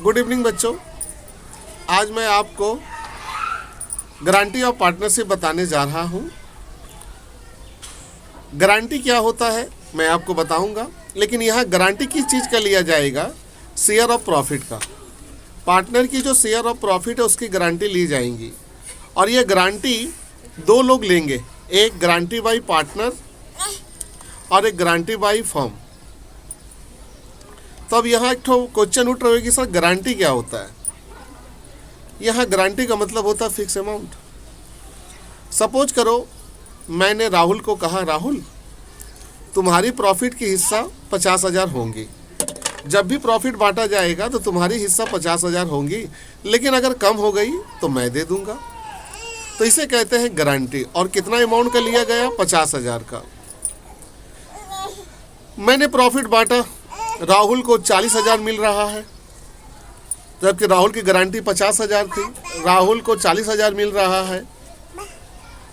Good evening बच्चों। आज मैं आपको गारंटी ऑफ पार्टनरशिप बताने जा रहा हूँ। गारंटी क्या होता है मैं आपको बताऊंगा, लेकिन यहाँ गारंटी किस चीज़ का लिया जाएगा? शेयर ऑफ प्रॉफिट का। पार्टनर की जो शेयर ऑफ प्रॉफिट है उसकी गारंटी ली जाएंगी, और ये गारंटी दो लोग लेंगे, एक गारंटी बाई पार्टनर और एक गारंटी बाई फर्म। तो अब यहाँ एक क्वेश्चन उठ रहा है कि सर गारंटी क्या होता है? यहाँ गारंटी का मतलब होता है फिक्स अमाउंट। सपोज करो मैंने राहुल को कहा, राहुल तुम्हारी प्रॉफिट की हिस्सा 50,000 होंगी। जब भी प्रॉफिट बांटा जाएगा तो तुम्हारी हिस्सा 50,000 होंगी, लेकिन अगर कम हो गई तो मैं दे दूंगा। तो इसे कहते हैं गारंटी। और कितना अमाउंट का लिया गया? 50,000 का। मैंने प्रॉफिट बांटा, राहुल को 40,000 मिल रहा है, जबकि राहुल की गारंटी 50,000 थी। राहुल को 40,000 मिल रहा है,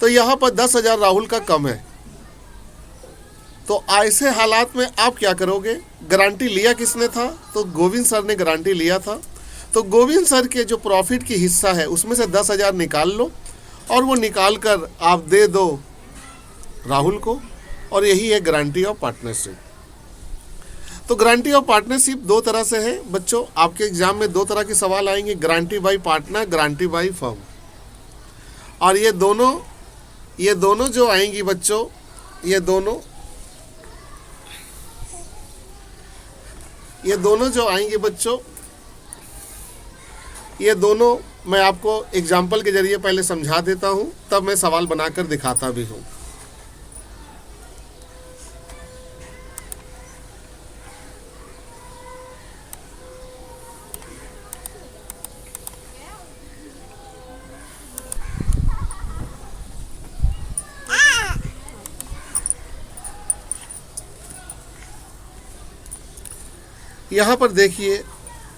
तो यहाँ पर 10,000 राहुल का कम है। तो ऐसे हालात में आप क्या करोगे? गारंटी लिया किसने था? तो गोविंद सर ने गारंटी लिया था। तो गोविंद सर के जो प्रॉफिट की हिस्सा है उसमें से 10,000 निकाल लो, और वो निकाल कर आप दे दो राहुल को, और यही है गारंटी ऑफ पार्टनरशिप। तो गारंटी ऑफ पार्टनरशिप दो तरह से है बच्चों। आपके एग्जाम में दो तरह के सवाल आएंगे, guarantee by partner, guarantee by firm. और ये दोनों जो आएंगी बच्चों, ये दोनों जो आएंगे बच्चों, ये दोनों मैं आपको एग्जाम्पल के जरिए पहले समझा देता हूँ, तब मैं सवाल बनाकर दिखाता भी हूँ। यहाँ पर देखिए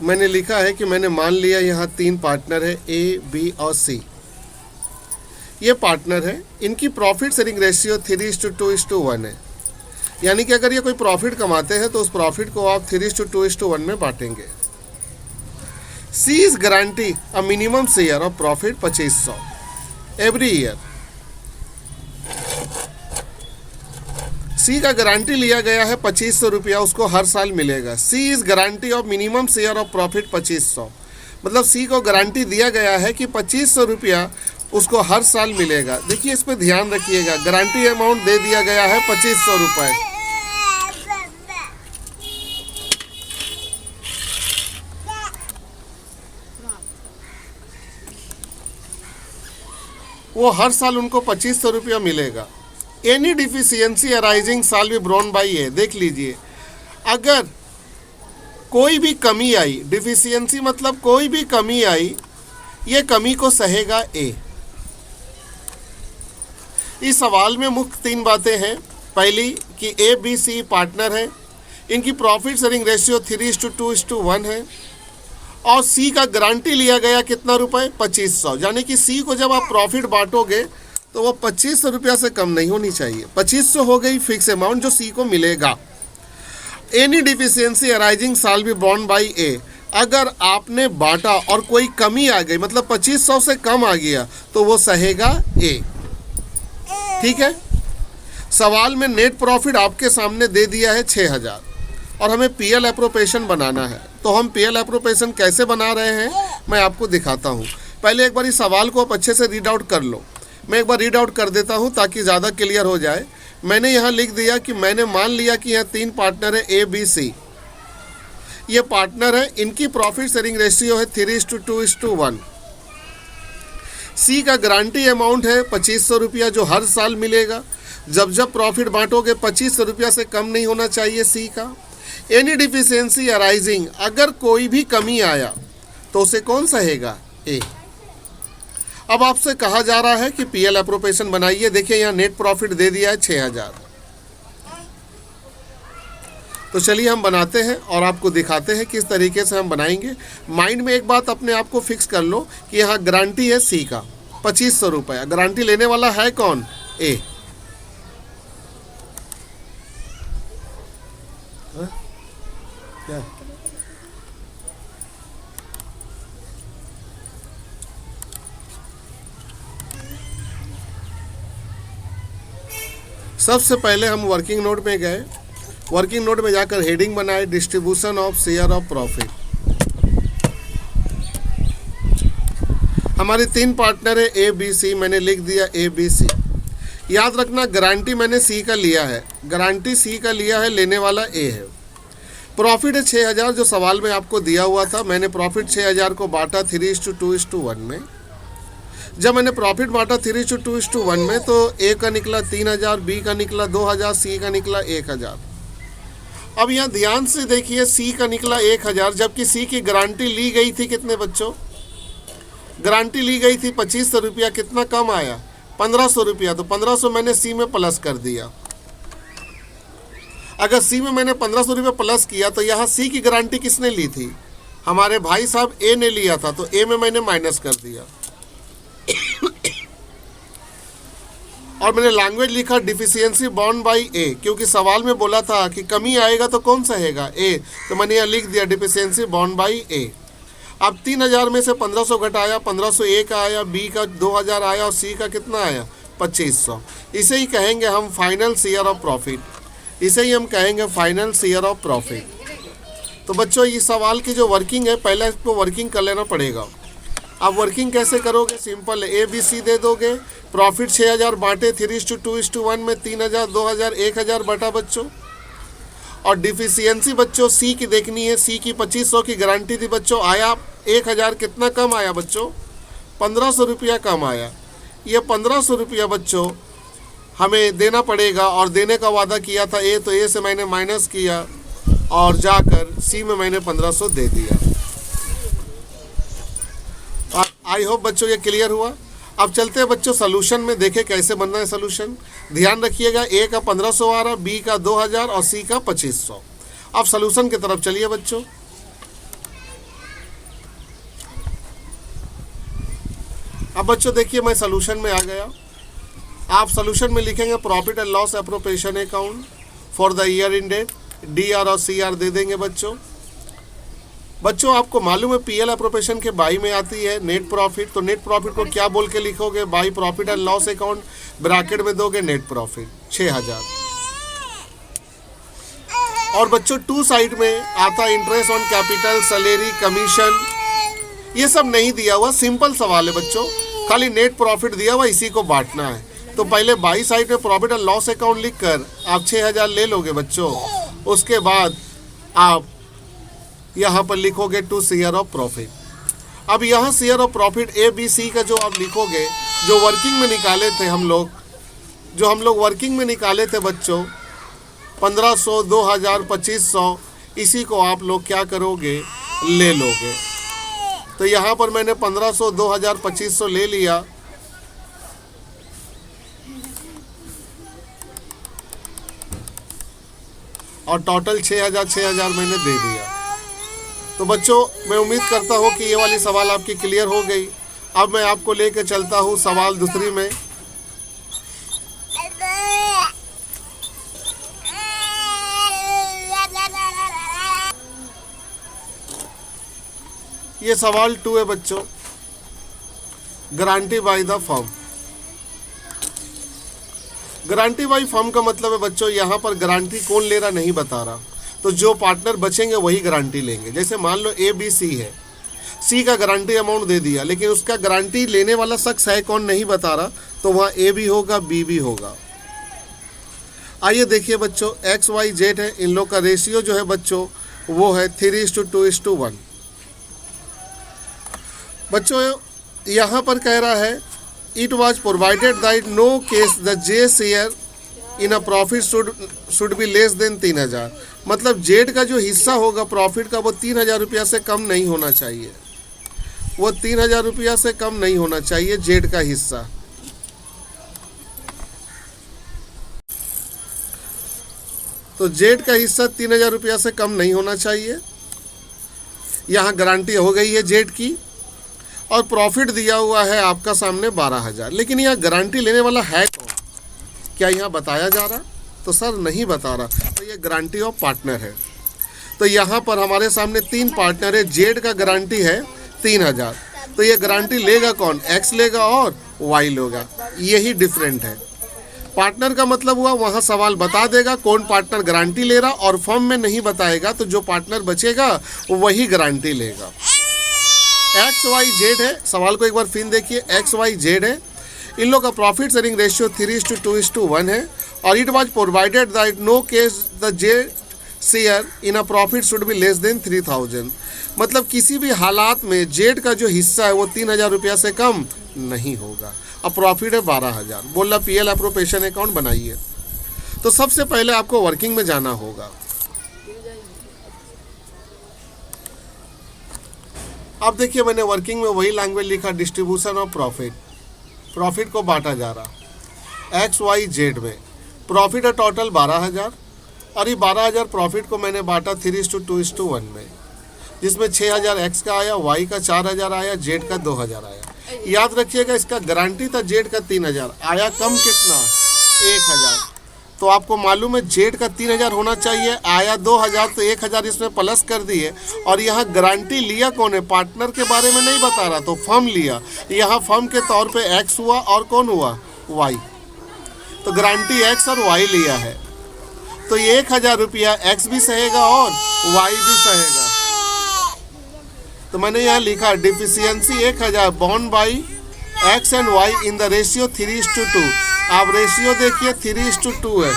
मैंने लिखा है कि मैंने मान लिया यहाँ 3 पार्टनर है, ए, बी और सी। ये पार्टनर है, इनकी प्रॉफिट शेयरिंग रेशियो 3:2:1 है। यानी कि अगर ये कोई प्रॉफिट कमाते हैं तो उस प्रॉफिट को आप 3:2:1 में बांटेंगे। C is guarantee a minimum share of profit 2500 every year. C का गारंटी लिया गया है 2500 रुपया, उसको हर साल मिलेगा। C is guarantee of minimum share of profit 2500, मतलब सी को गारंटी दिया गया है कि 2500 रुपया उसको हर साल मिलेगा। देखिए इस पर ध्यान रखिएगा, गारंटी अमाउंट दे दिया गया है 2500 रुपये। वो हर साल उनको 2500 रुपया मिलेगा। Any deficiency arising shall be borne by A. देख लीजिए, अगर कोई भी कमी आई, डिफिशियंसी मतलब कोई भी कमी आई, ये कमी को सहेगा ए। इस सवाल में मुख्य 3 बातें हैं। पहली कि ए, बी, सी पार्टनर है, इनकी प्रॉफिट शेयरिंग रेशियो 3:2:1 है, और सी का गारंटी लिया गया कितना रुपए? 2500। यानी कि सी को जब आप प्रॉफिट बांटोगे तो वो 2500 रुपया से कम नहीं होनी चाहिए। 2500 हो गई फिक्स अमाउंट जो सी को मिलेगा। Any deficiency arising shall be borne by A. अगर आपने बांटा और कोई कमी आ गई, मतलब 2500 से कम आ गया, तो वो सहेगा ए। ठीक है। सवाल में नेट प्रॉफिट आपके सामने दे दिया है 6000, और हमें पीएल एप्रोप्रिएशन बनाना है। तो हम पीएल एप्रोप्रिएशन कैसे बना रहे हैं मैं आपको दिखाता हूँ। पहले एक बार इस सवाल को आप अच्छे से रीड आउट कर लो। मैं एक बार रीड आउट कर देता हूँ ताकि ज़्यादा क्लियर हो जाए। मैंने यहाँ लिख दिया कि मैंने मान लिया कि यहाँ 3 पार्टनर है, ए, बी, सी। ये पार्टनर है, इनकी प्रॉफिट शेयरिंग रेशियो है 3:2:1। सी का गारंटी अमाउंट है 2500 रुपया जो हर साल मिलेगा। जब जब प्रॉफिट बांटोगे 2500 रुपया से कम नहीं होना चाहिए सी का। एनी डिफिशियंसी अराइजिंग, अगर कोई भी कमी आया तो उसे कौन सहेगा? ए। अब आपसे कहा जा रहा है कि पीएल एप्रोप्रिएशन बनाइए। देखिए यहाँ नेट प्रॉफिट दे दिया है 6000। तो चलिए हम बनाते हैं और आपको दिखाते हैं किस तरीके से हम बनाएंगे। माइंड में एक बात अपने आप को फिक्स कर लो कि यहाँ गारंटी है सी का 2500 रुपया। गारंटी लेने वाला है कौन? ए। क्या सबसे पहले हम वर्किंग नोट में गए, वर्किंग नोट में जाकर हेडिंग बनाए distribution of share of profit. हमारी 3 पार्टनर है ए बी सी, मैंने लिख दिया ए बी सी। याद रखना गारंटी मैंने सी का लिया है, गारंटी सी का लिया है, लेने वाला ए है। प्रॉफिट है 6000 जो सवाल में आपको दिया हुआ था। मैंने प्रॉफिट 6000 को बांटा 3:2:1 में। जब मैंने प्रॉफिट बांटा 3:2:1 में तो ए का निकला 3000, बी का निकला 2000, सी का निकला 1000। अब यहाँ ध्यान से देखिए, सी का निकला 1000, जबकि सी की गारंटी ली गई थी कितने बच्चों? गारंटी ली गई थी 2500 रुपया। कितना कम आया? 1500 रुपया। तो 1500 मैंने सी में प्लस कर दिया। अगर सी में मैंने 1500 रुपया प्लस किया तो यहाँ सी की गारंटी किसने ली थी? हमारे भाई साहब ए ने लिया था, तो ए में मैंने माइनस कर दिया। और मैंने लैंग्वेज लिखा डिफिशियंसी बॉन्ड बाई ए, क्योंकि सवाल में बोला था कि कमी आएगा तो कौन सा हैगा? ए। तो मैंने यहाँ लिख दिया डिफिशियंसी बॉन्ड बाई ए। अब 3000 में से 1500 घटाया, 1500 ए का आया, बी का 2000 आया और सी का कितना आया? 2500। इसे ही कहेंगे हम फाइनल शेयर ऑफ प्रॉफिट। इसे ही हम कहेंगे फाइनल शेयर ऑफ प्रॉफिट। तो बच्चों ये सवाल की जो वर्किंग है, पहले इसको वर्किंग कर लेना पड़ेगा। अब वर्किंग कैसे करोगे? सिंपल है, ए बी सी दे दोगे। प्रॉफिट 6000 बांटे 3:2:1 में 3000, 2000, 1000 बटा बच्चों। और डिफिशियंसी बच्चों सी की देखनी है। सी की 2500 की गारंटी थी बच्चों, आया 1000। कितना कम आया बच्चों? 1500 रुपया कम आया। ये 1500 रुपया बच्चों हमें देना पड़ेगा, और देने का वादा किया था ए, तो ए से मैंने माइनस किया और जाकर सी में मैंने 1500 दे दिया। आई होप बच्चों ये क्लियर हुआ। अब चलते हैं बच्चों सॉल्यूशन में, देखें कैसे बनना है सॉल्यूशन। ध्यान रखिएगा, ए का 1500 आ रहा, बी का 2000 और सी का 2500। अब सॉल्यूशन की तरफ चलिए बच्चों। अब बच्चों देखिए मैं सॉल्यूशन में आ गया। आप सॉल्यूशन में लिखेंगे profit and loss appropriation account for the year ended, D R और सी आर दे देंगे बच्चों। बच्चों आपको मालूम है पीएल एप्रोप्रिएशन के बाई में आती है नेट प्रॉफिट। तो नेट प्रॉफिट को क्या बोल के लिखोगे? By profit and loss account, bracket में दोगे नेट प्रॉफिट 6000। और बच्चों टू साइड में आता interest on capital, salary, commission, ये सब नहीं दिया हुआ। सिंपल सवाल है बच्चों, खाली नेट प्रॉफिट दिया हुआ, इसी को बांटना है। तो पहले बाई साइड में प्रॉफिट एंड लॉस अकाउंट लिखकर आप 6000 ले लोगे बच्चों। उसके बाद आप यहाँ पर लिखोगे टू शेयर ऑफ प्रॉफिट। अब यहाँ share of profit A B C का जो आप लिखोगे, जो वर्किंग में निकाले थे हम लोग, जो हम लोग वर्किंग में निकाले थे बच्चों 1500, 2000, 2500, इसी को आप लोग क्या करोगे? ले लोगे। तो यहाँ पर मैंने 1500, 2000, 2500 ले लिया। और टोटल 6000 मैंने दे दिया। तो बच्चों मैं उम्मीद करता हूँ कि ये वाली सवाल आपकी क्लियर हो गई। अब मैं आपको लेके चलता हूँ सवाल दूसरी में। ये सवाल 2 है बच्चों, guarantee by the firm. Guarantee by firm का मतलब है बच्चों यहाँ पर गारंटी कौन ले रहा नहीं बता रहा। तो जो पार्टनर बचेंगे वही गारंटी लेंगे। जैसे मान लो ए बी सी है, सी का गारंटी अमाउंट दे दिया, लेकिन उसका गारंटी लेने वाला शख्स है कौन नहीं बता रहा, तो वहाँ ए भी होगा, बी भी होगा। आइए देखिए बच्चों, एक्स वाई जेड है, इन लोग का रेशियो जो है बच्चों वो है 3:2:1। बच्चों यहाँ पर कह रहा है it was provided that no case the J share in a profit should be less than 3000। मतलब जेड का जो हिस्सा होगा प्रॉफिट का वो 3000 रुपया से कम नहीं होना चाहिए। वो 3000 रुपया से कम नहीं होना चाहिए जेड का हिस्सा। तो जेड का हिस्सा 3000 रुपया से कम नहीं होना चाहिए। यहाँ गारंटी हो गई है जेड की, और प्रॉफिट दिया हुआ है आपका सामने 12000। लेकिन यहाँ गारंटी लेने वाला है कौन, क्या यहाँ बताया जा रहा? तो सर नहीं बता रहा। तो ये गारंटी ऑफ पार्टनर है। तो यहाँ पर हमारे सामने 3 पार्टनर है, जेड का गारंटी है 3000। तो ये गारंटी लेगा कौन? एक्स लेगा और वाई लेगा, यही डिफरेंट है। पार्टनर का मतलब हुआ वहाँ सवाल बता देगा कौन पार्टनर गारंटी ले रहा, और फॉर्म में नहीं बताएगा तो जो पार्टनर बचेगा वही गारंटी लेगा। XYZ है, सवाल को एक बार फिर देखिए, XYZ है, इन लोग का प्रॉफिट शेयरिंग रेशियो 3:2:1 है, और it was provided that no case the Z share in a profit should be less than 3000। मतलब किसी भी हालात में जेड का जो हिस्सा है वो 3000 रुपया से कम नहीं होगा। अब प्रॉफिट है 12,000, बोल रहा PL एप्रोप्रिएशन अकाउंट बनाइए। तो सबसे पहले आपको वर्किंग में जाना होगा। अब देखिए मैंने वर्किंग में वही लैंग्वेज लिखा, डिस्ट्रीब्यूशन ऑफ प्रॉफिट। प्रॉफिट को बांटा जा रहा XYZ में, प्रॉफिट है टोटल 12,000, और ये 12,000 प्रॉफिट को मैंने बांटा 3:2:1 में, जिसमें 6,000 X का आया, Y का 4,000 आया, Z का 2,000 आया। याद रखिएगा इसका गारंटी था Z का 3,000, आया कम कितना 1,000। तो आपको मालूम है Z का 3,000 होना चाहिए, आया 2,000, तो 1,000 इसमें प्लस कर दिए। और यहाँ गारंटी लिया कौन है, पार्टनर के बारे में नहीं बता रहा, तो फर्म लिया। यहाँ फर्म के तौर पे X हुआ और कौन हुआ Y, तो गारंटी X और Y लिया है। तो ये 1,000 रुपया X भी सहेगा और Y भी सहेगा। तो मैंने यहाँ लिखा deficiency 1,000 bond by X and Y in the ratio 3:2। आप रेशियो देखिए 3:2 है।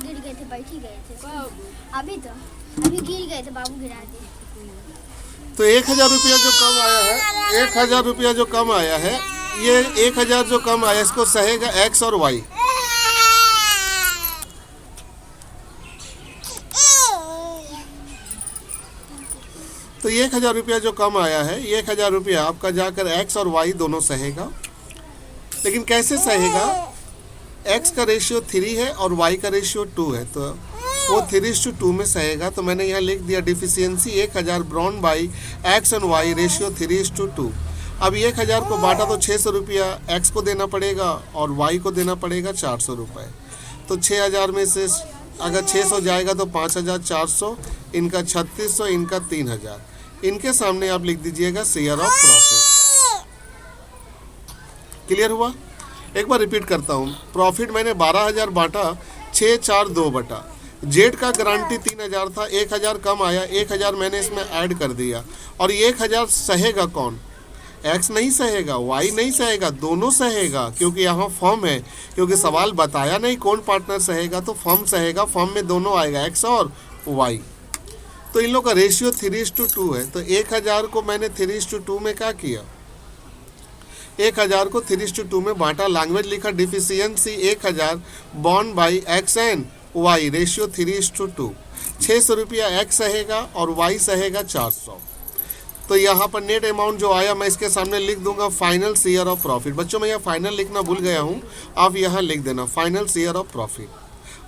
गिर गए थे, बैठ ही गए थे। अभी गिर गए थे, बाबू गिरा दिए। तो 1,000 रुपया जो कम आया है, 1,000 रुपया जो कम आया है, ये 1,000 जो कम आया इसको सहेगा X और Y। तो 1,000 रुपया जो कम आया है, 1,000 रुपया आपका जाकर X और Y दोनों सहेगा। लेकिन कैसे सहेगा, X का रेशियो 3 है और Y का रेशियो 2 है, तो वो 3:2 में सहेगा। तो मैंने यहाँ लिख दिया deficiency 1,000 borne by X and Y ratio 3:2। अब 1,000 को बांटा तो 600 रुपया X को देना पड़ेगा और Y को देना पड़ेगा 400 रुपये। तो 6,000 में से अगर 600 जाएगा तो 5,400, इनका 3,600, इनका 3,000। इनके सामने आप लिख दीजिएगा शेयर ऑफ प्रॉफिट। क्लियर हुआ? एक बार रिपीट करता हूँ, प्रॉफिट मैंने 12,000 बांटा 642 बटा, जेड का गारंटी 3,000 था, 1,000 कम आया, 1,000 मैंने इसमें ऐड कर दिया। और ये 1,000 सहेगा कौन, X नहीं सहेगा, Y नहीं सहेगा, दोनों सहेगा, क्योंकि यहाँ फर्म है। क्योंकि सवाल बताया नहीं कौन पार्टनर सहेगा, तो फर्म सहेगा, फर्म में दोनों आएगा X और Y। तो इन लोग का रेशियो 3:2 है। तो 1,000 को मैंने 3:2 में क्या किया, 1,000 को 3:2 में बांटा, लैंग्वेज लिखा deficiency 1,000 bond by X and Y ratio 3:2। 600 रुपया X सहेगा और Y सहेगा 400। तो यहाँ पर नेट अमाउंट जो आया मैं इसके सामने लिख दूंगा फाइनल शेयर ऑफ प्रॉफिट। बच्चों मैं यहाँ फाइनल लिखना भूल गया हूँ, आप यहाँ लिख देना फाइनल शेयर ऑफ प्रॉफिट।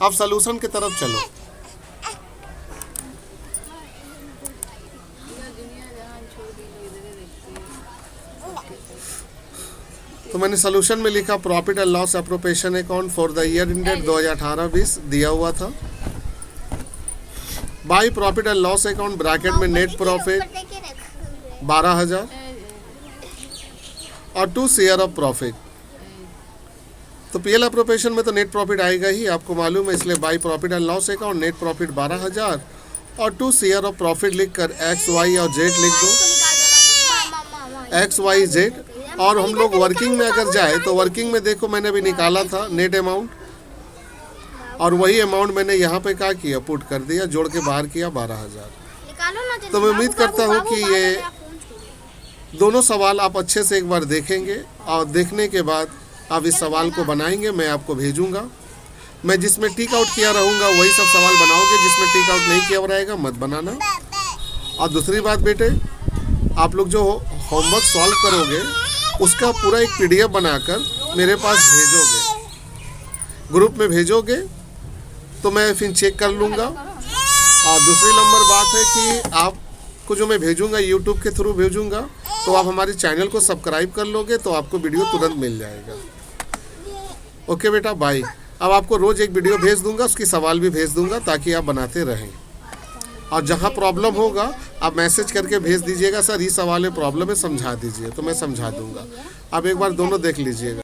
अब सॉल्यूशन की तरफ चलो। तो मैंने सॉल्यूशन में लिखा profit and loss appropriation account for the year ended 2018-20 दिया हुआ था। By profit and loss account bracket में नेट प्रॉफिट 12,000 और 2 शेयर ऑफ प्रॉफिट। तो PL एप्रोप्रिएशन में तो नेट प्रॉफिट आएगा ही, आपको मालूम है, इसलिए by profit and loss account net profit 12,000 और 2 शेयर ऑफ प्रॉफिट लिखकर X, Y और Z लिख दो, X, Y, Z। और हम लोग वर्किंग में अगर जाए तो वर्किंग में देखो मैंने भी निकाला था नेट अमाउंट, और वही अमाउंट मैंने यहाँ पे क्या किया, पुट कर दिया, जोड़ के बाहर किया 12,000। तो मैं उम्मीद करता हूँ कि ये दोनों सवाल आप अच्छे से एक बार देखेंगे, और देखने के बाद आप इस सवाल को बनाएंगे, मैं आपको भेजूंगा। मैं जिसमें टिक आउट किया रहूँगा वही सब सवाल बनाओगे, जिसमें टिक आउट नहीं किया रहेगा मत बनाना। और दूसरी बात बेटे, आप लोग जो होमवर्क सॉल्व करोगे उसका पूरा एक PDF बनाकर मेरे पास भेजोगे, ग्रुप में भेजोगे, तो मैं फिर चेक कर लूँगा। और दूसरी नंबर बात है कि आपको जो मैं भेजूँगा YouTube के थ्रू भेजूँगा, तो आप हमारे चैनल को सब्सक्राइब कर लोगे तो आपको वीडियो तुरंत मिल जाएगा। ओके बेटा, बाय। अब आपको रोज़ एक वीडियो भेज दूँगा, उसकी सवाल भी भेज दूँगा ताकि आप बनाते रहें। और जहाँ प्रॉब्लम होगा आप मैसेज करके भेज दीजिएगा, सर ये सवाल में प्रॉब्लम है समझा दीजिए, तो मैं समझा दूँगा। आप एक बार दोनों देख लीजिएगा।